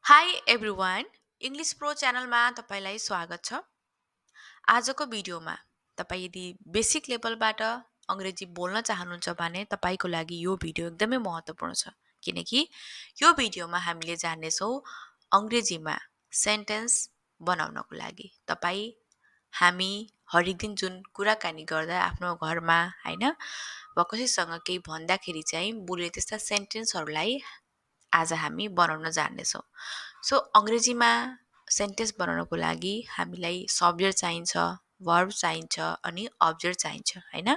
High everyone English pro च्यानलमा तपाईँलाई स्वागत छ। आजको भिडियोमा तपाईँ यदि बेसिक लेभलबाट अङ्ग्रेजी बोल्न चाहनुहुन्छ भने तपाईँको लागि यो भिडियो एकदमै महत्त्वपूर्ण छ, किनकि यो भिडियोमा हामीले जान्नेछौँ अङ्ग्रेजीमा सेन्टेन्स बनाउनको लागि। तपाईँ हामी हरेक दिन जुन कुराकानी गर्दा आफ्नो घरमा होइन वा कसैसँग केही भन्दाखेरि चाहिँ बोल्ने त्यस्ता सेन्टेन्सहरूलाई आज हामी बनाउन जान्नेछौँ। सो अङ्ग्रेजीमा सेन्टेन्स बनाउनको लागि हामीलाई सब्जेक्ट चाहिन्छ, वर्ब चाहिन्छ अनि अब्जेक्ट चाहिन्छ होइन।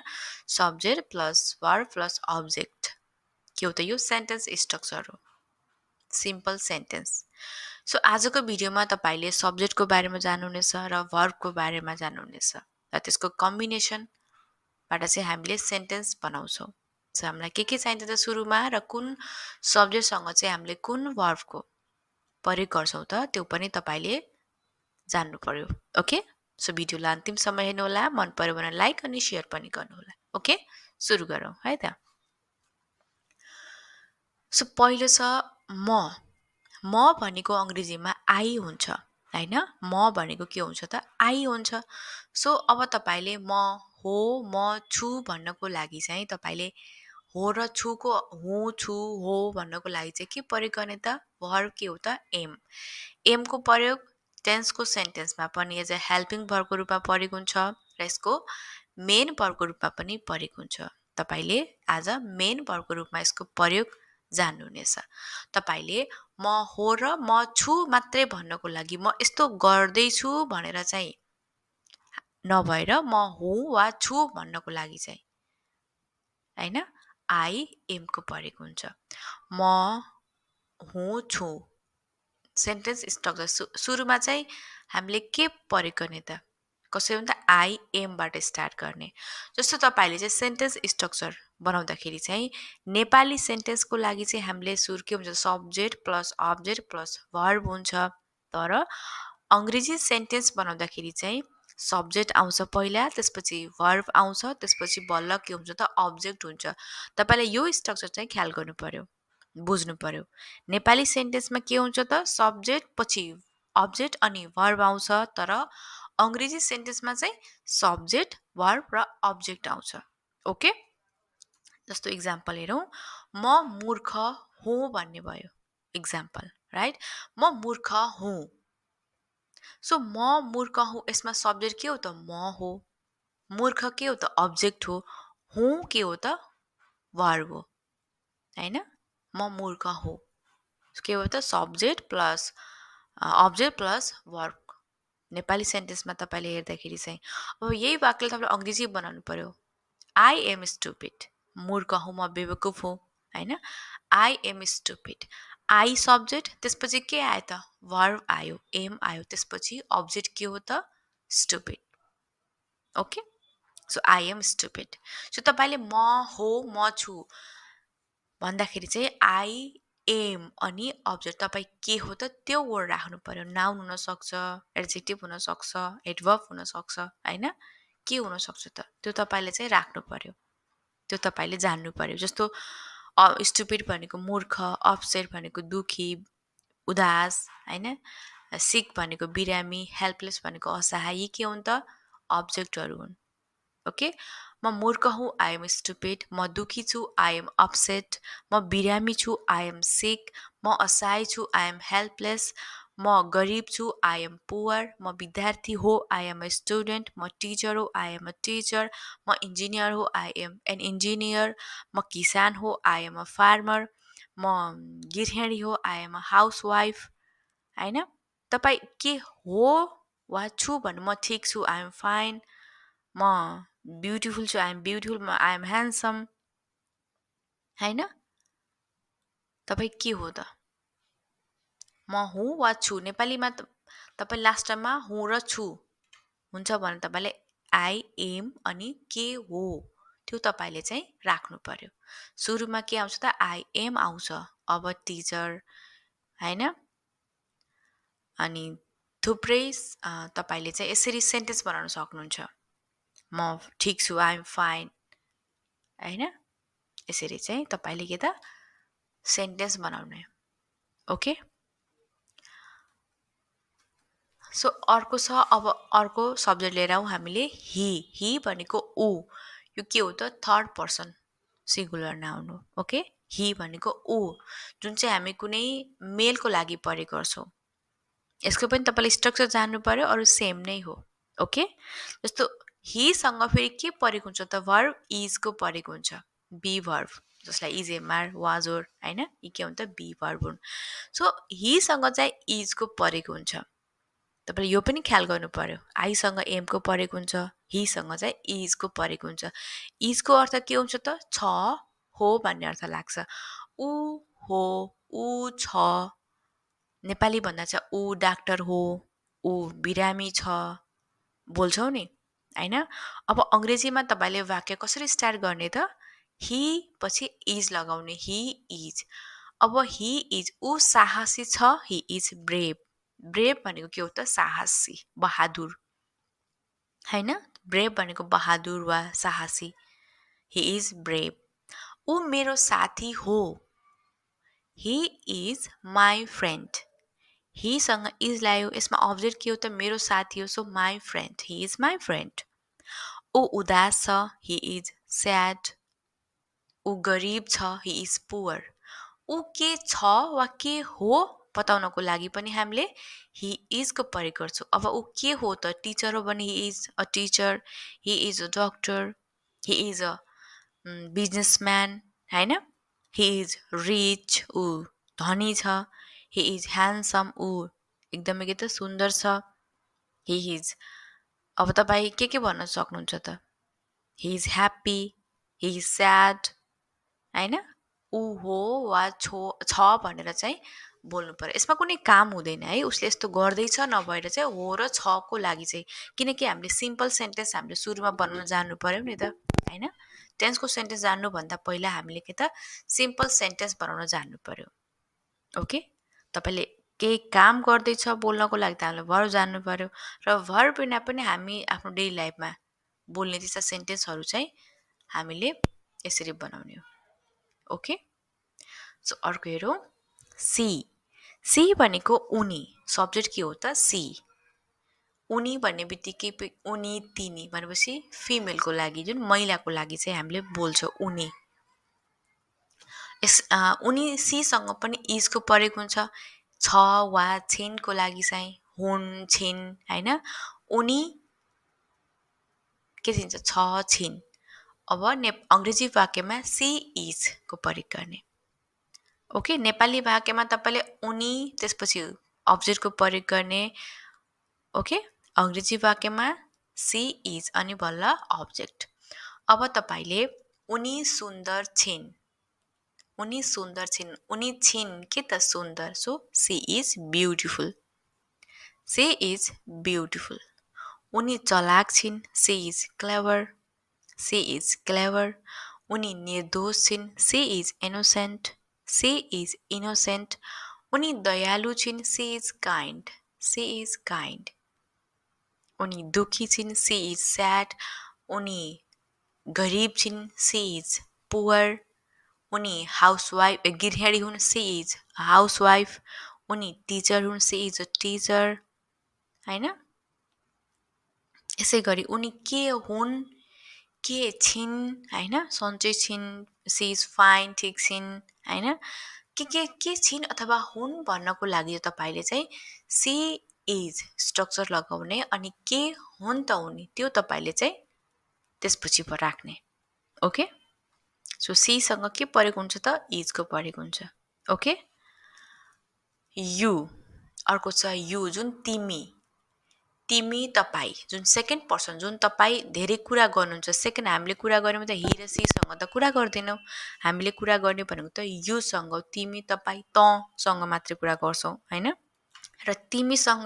Subject plus verb plus object के हो त यो सेन्टेन्स स्ट्रक्चर हो, सिम्पल सेन्टेन्स। सो आजको भिडियोमा तपाईँले सब्जेक्टको बारेमा जान्नुहुनेछ र वर्बको बारेमा जान्नुहुनेछ र त्यसको कम्बिनेसनबाट चाहिँ हामीले सेन्टेन्स बनाउँछौँ। सो हामीलाई के चाहिन्छ त सुरुमा र कुन सब्जेक्टसँग चाहिँ हामीले कुन वर्बको प्रयोग गर्छौँ त त्यो पनि तपाईँले जान्नु पर्यो। ओके, सो भिडियोलाई अन्तिमसम्म हेर्नुहोला, मन पर्यो भने लाइक अनि सेयर पनि गर्नुहोला। ओके, सुरु गरौँ है त। सो पहिलो छ म भनेको अङ्ग्रेजीमा आई हुन्छ होइन। म भनेको के हुन्छ त आई हुन्छ। सो अब तपाईँले म हो म छु भन्नको लागि चाहिँ तपाईँले हो र छुको हुँ छु हो भन्नको लागि चाहिँ के प्रयोग गर्ने त वर्ब के हो त एम। एमको प्रयोग टेन्सको सेन्टेन्समा पनि एज अ हेल्पिङ भर्बको रूपमा प्रयोग हुन्छ र यसको मेन भर्बको रूपमा पनि प्रयोग हुन्छ। तपाईँले आज मेन भर्बको रूपमा यसको प्रयोग जान्नुहुनेछ। तपाईँले म हो र म छु मात्रै भन्नको लागि म यस्तो गर्दैछु भनेर चाहिँ नभएर म हुँ वा छु भन्नको लागि चाहिँ होइन आई एमको प्रयोग हुन्छ। म हुँ छु सेन्टेन्स स्ट्रक्चर सुरुमा चाहिँ हामीले के प्रयोग गर्ने त कसरी भने त आई एमबाट स्टार्ट गर्ने। जस्तो तपाईँले चाहिँ सेन्टेन्स स्ट्रक्चर बनाउँदाखेरि चाहिँ नेपाली सेन्टेन्सको लागि चाहिँ हामीले सुरु के हुन्छ subject plus object plus verb हुन्छ। तर अङ्ग्रेजी सेन्टेन्स बनाउँदाखेरि चाहिँ सब्जेक्ट आउँछ पहिला, त्यसपछि वर्ब आउँछ, त्यसपछि बल्ल के हुन्छ त अब्जेक्ट हुन्छ। तपाईँले यो स्ट्रक्चर चाहिँ ख्याल गर्नु पर्यो, बुझ्नु पर्यो। नेपाली सेन्टेन्समा के हुन्छ त सब्जेक्ट पछि अब्जेक्ट अनि वर्ब आउँछ, तर अङ्ग्रेजी सेन्टेन्समा चाहिँ सब्जेक्ट वर्ब र अब्जेक्ट आउँछ। ओके, जस्तो इक्जाम्पल हेरौँ, म मूर्ख हुँ भन्ने भयो इक्जाम्पल, राइट। म मूर्ख हुँ। सो म मूर्ख हुँ यसमा सब्जेक्ट के हो त म हो, मूर्ख के हो त अब्जेक्ट हो, हुँ के हो त वर्ब हो होइन। म मूर्ख हुँ के हो त subject plus object plus verb. Nepali सेन्टेन्समा तपाईँले हेर्दाखेरि चाहिँ अब यही वाक्यले तपाईँले अङ्ग्रेजी बनाउनु पर्यो। आई एम स्टुपिड, मूर्ख हुँ म बेवकुफ हुँ होइन। I am stupid, I subject त्यसपछि के आयो त वर्ब आयो, एम आयो, त्यसपछि अब्जेक्ट के हो त stupid. Okay, so I am stupid. So तपाईँले म हो म छु भन्दाखेरि चाहिँ आई एम अनि अब्जेक्ट तपाईँ के हो त त्यो वर्ड राख्नु पर्यो। नाउन हुनसक्छ, एड्जेक्टिभ हुनसक्छ, एडभर्ब हुनसक्छ होइन, के हुनसक्छ त त्यो तपाईँले चाहिँ राख्नु पर्यो, त्यो तपाईँले जान्नु पर्यो। जस्तो स्टुपिड भनेको मूर्ख, अपसेट भनेको दुखी उदास होइन, सिक भनेको बिरामी, हेल्पलेस भनेको असहाय, यी के हुन् त अब्जेक्टहरू हुन्। ओके, म मूर्ख हुँ आई एम स्टुपिड, म दुखी छु आई एम अपसेट, म बिरामी छु आई एम सिक, म असहाय छु आई एम हेल्पलेस, म गरिब छु आई एम पुवर, म विद्यार्थी हो आई एम अ स्टुडेन्ट, म टिचर हो आई एम अ टिचर, म इन्जिनियर हो आई एम एन इन्जिनियर, म किसान हो आई एम अ फार्मर, म गृहिणी हो आई एम अ हाउसवाइफ होइन। तपाईँ के हो वा छु भन्नु, म ठिक छु आई एम फाइन, म ब्युटिफुल छु आई एम ब्युटिफुल, म आई एम ह्यान्डसम होइन। तपाईँ के हो त म हुँ वा छु। नेपालीमा तपाईँ लास्टमा हुँ र छु हुन्छ भने तपाईँले आई एम अनि के हो त्यो तपाईँले चाहिँ राख्नु पर्यो। सुरुमा के आउँछ त आई एम आउँछ, अब टिचर होइन। अनि थुप्रै तपाईँले चाहिँ यसरी सेन्टेन्स बनाउन सक्नुहुन्छ। म ठिक छु आई एम फाइन होइन, यसरी चाहिँ तपाईँले के त सेन्टेन्स बनाउने। ओके, सो अर्को छ, अब अर्को सब्जेक्ट लिएर आउँ हामीले हि भनेको ऊ, यो के हो त थर्ड पर्सन सिङ्गुलर नाउन हो। ओके, हि भनेको ऊ, जुन चाहिँ हामी कुनै मेलको लागि प्रयोग गर्छौँ। यसको पनि तपाईँले स्ट्रक्चर जान्नु पर्यो, अरू सेम नै हो। ओके, जस्तो हिसँग फेरि के परेको हुन्छ त भर्ब इजको परेको हुन्छ, बी भर्ब, जसलाई इजेमार वाजोर होइन, यी के हुन्छ बी भर्ब हुन्। सो हिसँग चाहिँ इजको परेको हुन्छ, तपाईँले यो पनि ख्याल गर्नु पर्यो। आईसँग एमको परेको हुन्छ, हिसँग चाहिँ इजको परेको हुन्छ। इजको अर्थ के हुन्छ त छ, हो भन्ने अर्थ लाग्छ। ऊ हो, ऊ छ, नेपाली भन्दा चाहिँ ऊ डाक्टर हो, ऊ बिरामी छ बोल्छौँ नि होइन। अब अङ्ग्रेजीमा तपाईँले वाक्य कसरी स्टार्ट गर्ने त, हि पछि इज लगाउने, हि इज। अब हि इज, ऊ साहसी छ, हि इज ब्रेभ। ब्रेभ भनेको के हो त साहसी, बहादुर होइन। ब्रेभ भनेको बहादुर वा साहसी, हि इज ब्रेभ। ऊ मेरो साथी हो, हि इज माई फ्रेन्ड। हिसँग इज ल्यायो, यसमा अब्जेक्ट के हो त मेरो साथी हो, so my friend, he is my friend. ऊ उदास छ, हि इज स्याड। ऊ गरिब छ, हि इज पुवर। ऊ के छ वा के हो बताउनको लागि पनि हामीले हि इजको प्रयोग गर्छौँ। अब ऊ के हो त टिचर हो भने he is a teacher, he is a doctor, he is a businessman होइन। हि इज रिच, ऊ धनी छ, हि इज ह्यान्डसम, ऊ एकदमै के त सुन्दर छ। हि इज, अब तपाईँ के भन्न सक्नुहुन्छ त, he is happy, he is sad होइन। ऊ हो वा छ भनेर चाहिँ बोल्नु पर्यो। यसमा कुनै काम हुँदैन है, उसले यस्तो गर्दैछ नभएर चाहिँ हो र छको लागि चाहिँ, किनकि हामीले सिम्पल सेन्टेन्स हामीले सुरुमा बनाउन जान्नु पर्यो नि त होइन। टेन्सको सेन्टेन्स जान्नुभन्दा पहिला हामीले के त सिम्पल सेन्टेन्स बनाउन जान्नु पर्यो। ओके, तपाईँले केही काम गर्दैछ बोल्नको लागि त हामीले भर्ब जान्नु पर्यो, र भर्ब बिना पनि हामी आफ्नो डेली लाइफमा बोल्ने त्यस्ता सेन्टेन्सहरू चाहिँ हामीले यसरी बनाउने हो। ओके, सो अर्को हेरौँ सी। सी भनेको उनी, सब्जेक्ट के हो त सी। उनी भन्ने बित्तिकै उनी तिनी भनेपछि फिमेलको लागि, जुन महिलाको लागि चाहिँ हामीले बोल्छौँ उनी। उनी सीसँग पनि इजको प्रयोग हुन्छ, छ वा छिनको लागि चाहिँ हुन् छिन् होइन। उनी के दिन्छ छ छिन्। अब अङ्ग्रेजी वाक्यमा सी इजको प्रयोग गर्ने। ओके, नेपाली वाक्यमा तपाईँले उनी त्यसपछि अब्जेक्टको प्रयोग गर्ने। ओके, अङ्ग्रेजी वाक्यमा सी इज अनि बल्ल अब्जेक्ट। अब तपाईँले उनी सुन्दर छिन्, उनी सुन्दर छिन्, उनी छिन् के त सुन्दर, so she is beautiful, she is beautiful. उनी चलाक छिन्, she is clever, she is clever. उनी निर्दोष छिन्, she is innocent, she is innocent. उनी दयालु छिन्, she is kind, she is kind. उनी दुखी छिन्, सी इज स्याड। उनी गरिब छिन्, सी इज पुवर। उनी हाउसवाइफ गृहिणी हुन्, सी इज हाउसवाइफ। उनी टिचर हुन्, सी इज अ टिचर होइन। यसै गरी उनी के हुन्, के छिन् होइन, सन्चै छिन्, सी इज फाइन, ठिक छिन् होइन। के छिन् अथवा हुन् भन्नको लागि तपाईँले चाहिँ सी इज स्ट्रक्चर लगाउने, अनि के हुन् त उनी त्यो तपाईँले चाहिँ त्यसपछि राख्ने। ओके, सो सीसँग के परेको हुन्छ त इजको परेको हुन्छ। ओके, यु, अर्को छ यु जुन तिमी, तिमी तपाईँ, जुन सेकेन्ड पर्सन, जुन तपाईँ धेरै कुरा गर्नुहुन्छ। सेकेन्ड हामीले कुरा गऱ्यौँ त हि र सीसँग त कुरा गर्दैनौँ, हामीले कुरा गर्ने भनेको त युसँग, तिमी तपाईँ तँसँग मात्रै कुरा गर्छौँ होइन। र तिमीसँग,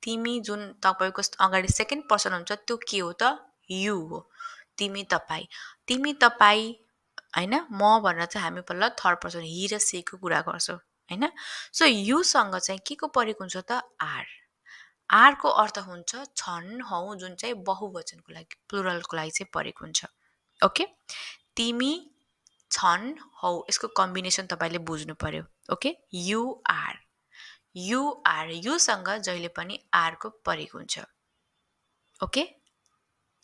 तिमी जुन तपाईँको अगाडि सेकेन्ड पर्सन हुन्छ त्यो के हो त यु हो, तिमी तपाईँ। तिमी तपाईँ होइन, म भनेर चाहिँ हामी पहिला थर्ड पर्सन हि र सीको कुरा गर्छौँ होइन। सो युसँग चाहिँ के को परेको हुन्छ त आर। आरको अर्थ हुन्छ छन् हौ, जुन चाहिँ बहुवचनको लागि प्लुरलको लागि चाहिँ परेको हुन्छ। ओके, तिमी छन् हौ, यसको कम्बिनेसन तपाईँले बुझ्नु पर्यो। Okay, you are, you are, युसँग जहिले पनि आरको परेको हुन्छ। ओके,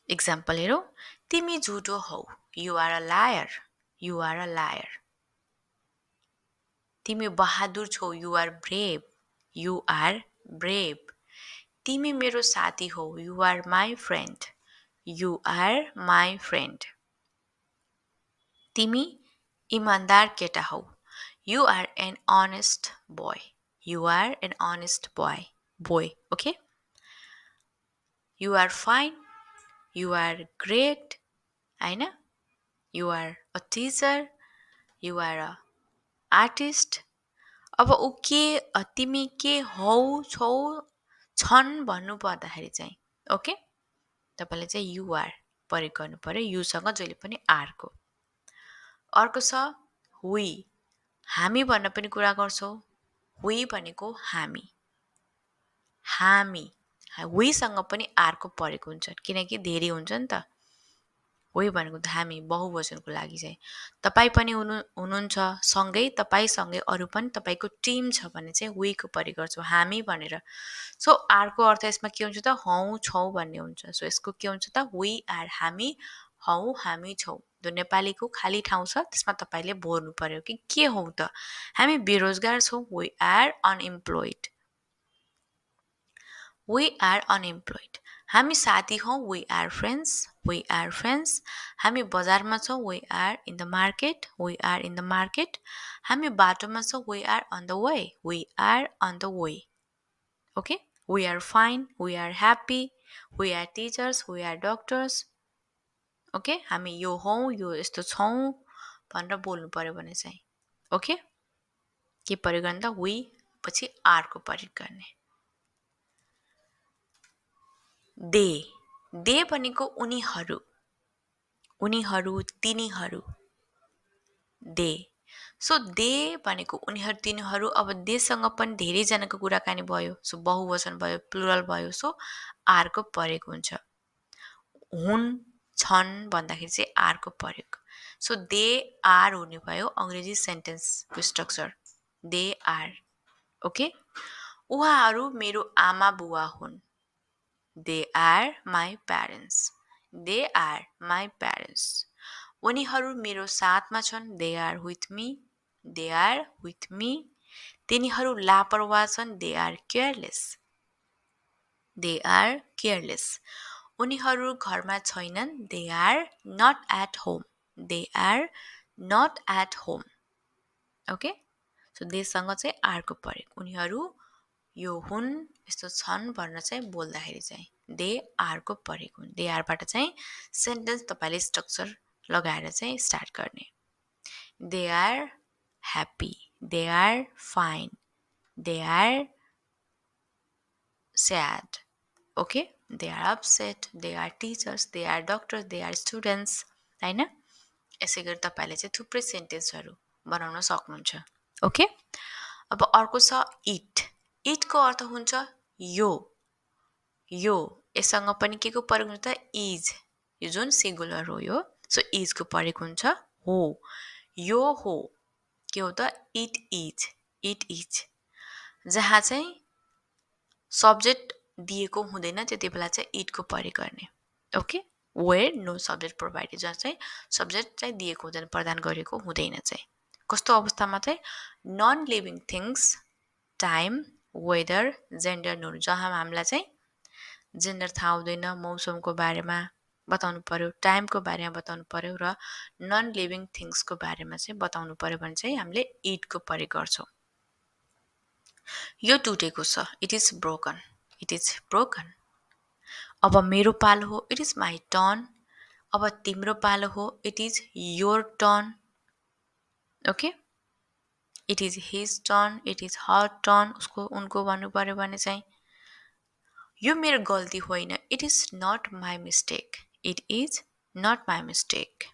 इक्जाम्पल हेरौँ। तिमी झुटो हौ, you are a liar, you are a liar. तिमी बहादुर छौ, you are brave, you are brave. तिमी मेरो साथी हौ, you are my friend, you are my friend. तिमी इमान्दार केटा हौ, you are an honest boy, you are an honest boy. Okay, you are fine, you are great, होइन? You are a teacher, you are a artist. अब ऊ के तिमी के हौ, छौ, छन् भन्नु पर्दाखेरि चाहिँ ओके, तपाईँले चाहिँ युआर प्रयोग गर्नु पर्यो, युसँग जहिले पनि आरको। अर्को छ वी, हामी भन्न पनि कुरा गर्छौँ। वी भनेको हामी, हामी, वीसँग पनि आरको परेको हुन्छ, किनकि धेरै हुन्छ नि त। वी भनेको त हामी, बहुवचनको लागि चाहिँ। तपाईँ पनि हुनुहुन्छ सँगै, तपाईँसँगै अरू पनि तपाईँको टिम छ भने चाहिँ वीको प्रयोग गर्छौँ, हामी भनेर। सो आरको अर्थ यसमा के हुन्छ त, हौ छौ भन्ने हुन्छ। सो यसको के हुन्छ त, वी आर, हामी हौ, हामी छौ। जो नेपालीको खाली ठाउँ छ त्यसमा तपाईँले भर्नु पर्यो कि के हौ त। हामी बेरोजगार छौँ, we are unemployed, we are unemployed. हामी साथी हौँ, we are friends, we are friends. हामी बजारमा छौँ, we are in the market, we are in the market. हामी बाटोमा छौँ, we are on the way, we are on the way. Okay, we are fine, we are happy, we are teachers, we are doctors. Okay, हामी यो हौँ, यो यस्तो छौँ भनेर बोल्नु पर्यो भने चाहिँ ओके, के प्रयोग गर्ने त, वी पछि आरको प्रयोग गर्ने। दे, दे भनेको उनीहरू, उनीहरू, तिनीहरू, दे। सो दे भनेको उनीहरू, तिनीहरू। अब देसँग पनि धेरैजनाको कुराकानी भयो, सो बहुवचन भयो, प्लुरल भयो, सो आरको प्रयोग हुन्छ। हुन्, छन् भन्दाखेरि चाहिँ आरको प्रयोग। सो दे आर हुने भयो अङ्ग्रेजी सेन्टेन्सको स्ट्रक्चर, दे आर। ओके, उहाँहरू मेरो आमा बुवा हुन्, they are my parents, they are my parents. उनीहरू मेरो साथमा छन्, they are with me, they are with me. तिनीहरू लापरवाह छन्, they are careless, they are careless. उनीहरू घरमा छैनन्, they are not at home, they are not at home. Okay, so देसँग चाहिँ आरको प्रयोग। उनीहरू यो हुन्, यस्तो छन् भनेर चाहिँ बोल्दाखेरि चाहिँ दे आरको प्रयोग हुन्। दे आरबाट चाहिँ सेन्टेन्स तपाईँले स्ट्रक्चर लगाएर चाहिँ स्टार्ट गर्ने। They are happy, they are fine, they are sad. Okay, they are upset, they are teachers, they are doctors, they are students, होइन? यसै गरी तपाईँले चाहिँ थुप्रै सेन्टेन्सहरू बनाउन सक्नुहुन्छ। ओके, अब अर्को छ इट। इटको अर्थ हुन्छ यो, यो। यससँग पनि के को प्रयोग हुन्छ त, इज, यो जुन सिङ्गुलर हो यो, सो इजको प्रयोग हुन्छ हो, यो हो। के हो त, इट इज, इट इज। जहाँ चाहिँ सब्जेक्ट दिएको हुँदैन त्यति बेला चाहिँ इटको प्रयोग गर्ने। Okay, where no subject provided, जहाँ चाहिँ सब्जेक्ट चाहिँ दिएको हुँदैन, प्रदान गरेको हुँदैन चाहिँ। कस्तो अवस्थामा चाहिँ, non living things, time, weather, gender known, जहाँ हामीलाई चाहिँ जेन्डर थाहा हुँदैन, मौसमको बारेमा बताउनु पर्यो, टाइमको बारेमा बताउनु पर्यो र नन लिभिङ थिङ्सको बारेमा चाहिँ बताउनु पर्यो भने चाहिँ हामीले इटको प्रयोग गर्छौँ। यो टुटेको छ, it is broken, it is broken. अब मेरो पालो हो, इट इज माई टर्न। अब तिम्रो पालो हो, it is your turn. Okay, it is his turn, it is her turn, उसको उनको भन्नु पर्यो भने चाहिँ यो मेरो गल्ती होइन, it is not my mistake, it is not my mistake.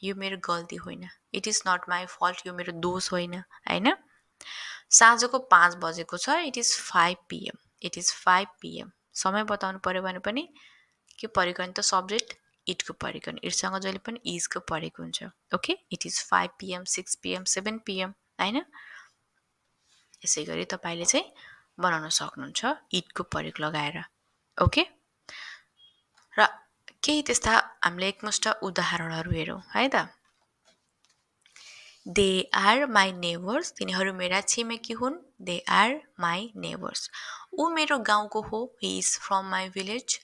यो मेरो गल्ती होइन, it is not my fault, यो मेरो दोष होइन, होइन? साँझको 5 बजेको छ, it is 5 PM, it is 5 PM। समय बताउनु पर्यो भने पनि के प्रयोग गर्ने त, सब्जेक्ट इटको प्रयोग गर्ने। इटसँग जहिले पनि इजको प्रयोग हुन्छ। Okay, it is 5 PM, 6 PM, 7 PM, होइन? यसै गरी तपाईँले चाहिँ बनाउन सक्नुहुन्छ इटको प्रयोग लगाएर। ओके, र केही त्यस्ता हामीले एकमुष्ट उदाहरणहरू हेरौँ है त। दे आर माई नेबर्स, तिनीहरू मेरा छिमेकी हुन्। दे आर माई नेबर्स, ऊ मेरो गाउँको हो। He is from my village,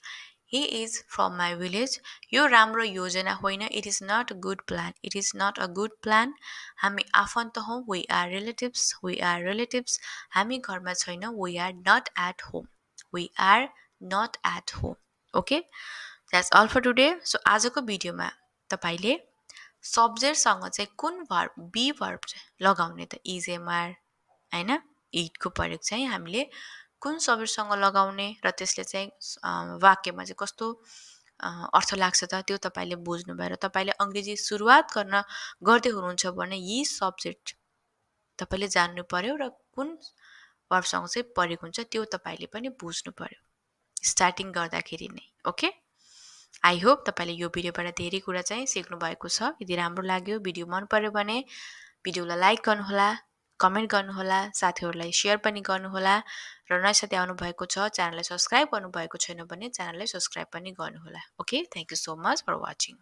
he is from my village. यो राम्रो योजना होइन। It is not a good plan, it is not a good plan. हामी आफन्त हौँ। We are relatives, we are relatives. हामी घरमा छैनौँ। We are not at home, we are not at home. Okay, that's all for today. So आजको भिडियोमा तपाईँले सब्जेक्टसँग चाहिँ कुन भर्ब, बी भर्ब लगाउने त इजएमआर होइन, इटको प्रयोग चाहिँ हामीले कुन सब्जेक्टसँग लगाउने र त्यसले चाहिँ वाक्यमा चाहिँ कस्तो अर्थ लाग्छ त त्यो तपाईँले बुझ्नुभयो र तपाईँले अङ्ग्रेजी सुरुवात गर्दै हुनुहुन्छ भने यी सब्जेक्ट तपाईँले जान्नु पर्यो र कुन भर्बसँग चाहिँ प्रयोग हुन्छ त्यो तपाईँले पनि बुझ्नु पर्यो स्टार्टिङ गर्दाखेरि नै। ओके, आई होप तपाईँले यो भिडियोबाट धेरै कुरा चाहिँ सिक्नु भएको छ। यदि राम्रो लाग्यो, भिडियो मन पर्यो भने भिडियोलाई लाइक गर्नुहोला, कमेन्ट गर्नुहोला, साथीहरूलाई सेयर पनि गर्नुहोला र नयाँ साथी आउनुभएको छ च्यानललाई सब्सक्राइब गर्नुभएको छैन भने च्यानललाई सब्सक्राइब पनि गर्नुहोला। Okay, thank you so much for watching.